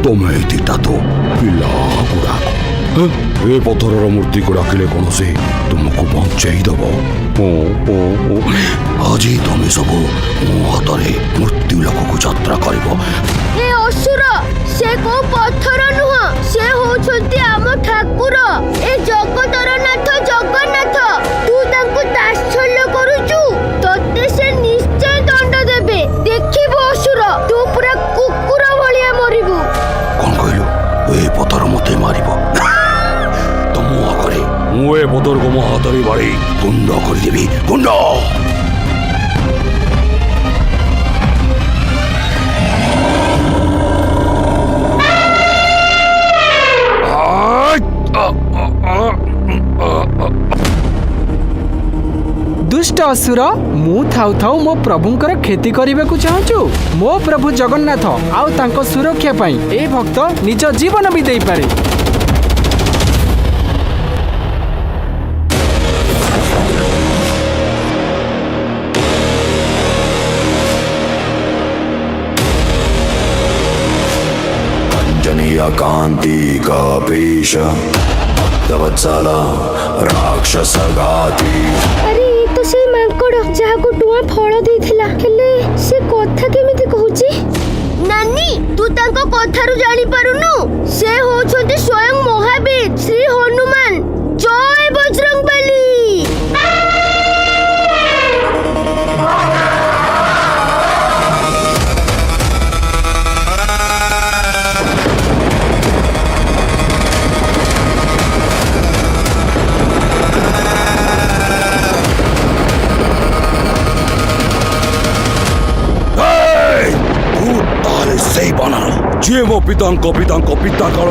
ତମେ ଦିଟା ତ ପିଲା ଗୁଡ଼ାକ ଏ ପଥରର ମୂର୍ତ୍ତିକୁ ଡାକିଲେ କଣ ସେ ତୁମକୁ ବଞ୍ଚେଇ ଦବ? ଆଜି ତମେ ସବୁ ମୋ ହାତରେ ମୃତ୍ୟୁ ଲୋକକୁ ଯାତ୍ରା କରିବ। ଏ ଅସୁର, ସେ କୋଉ ପଥର ନୁହଁ, ସେ ହଉଛନ୍ତି ଆମ ଠାକୁର, ଏ ଜଗତର ନାଥ ଜଗନ୍ନାଥ। ତୁ ତାଙ୍କୁ ତାଚ୍ଛଲ୍ୟ କରୁଛୁ, ତତେ ସେ ନିଶ୍ଚୟ ଦଣ୍ଡ ଦେବେ। ଦେଖିବୁ ଅସୁର, ତୁ ପୁରା କୁକୁର ଭଳିଆ ମରିବୁ। କଣ କହିଲୁ? ଏ ପଥର ମତେ ମାରିବ? ତମ ଆଗରେ ମୁଁ ଏ ପଥରକୁ ମୋ ହାତରେ ବାড়ি ଗୁଣ୍ଡ କରିଦେବି, ଗୁଣ୍ଡ। दुष्ट असुर, मु थाउ थाउ मो प्रभुंकर खेती करबाकू चाहूचु। मो प्रभु जगन्नाथ आउ तांको सुरक्षा पाई ए भक्त निज जीवन भी देई पारे। अंजनीय कांति कपीश भक्तवत्सल राक्षस घाती। अरे ये तो से मांकड़ जाहाको टुआ फळ देथिला, हेले से कथा केमिति कहूची? नानी, तू तांको कथारु जानि पारुनु। से होछोंती स्वयं महावीर श्री हनुमान। जय बजरंगबली। जे मो पिता पिता काल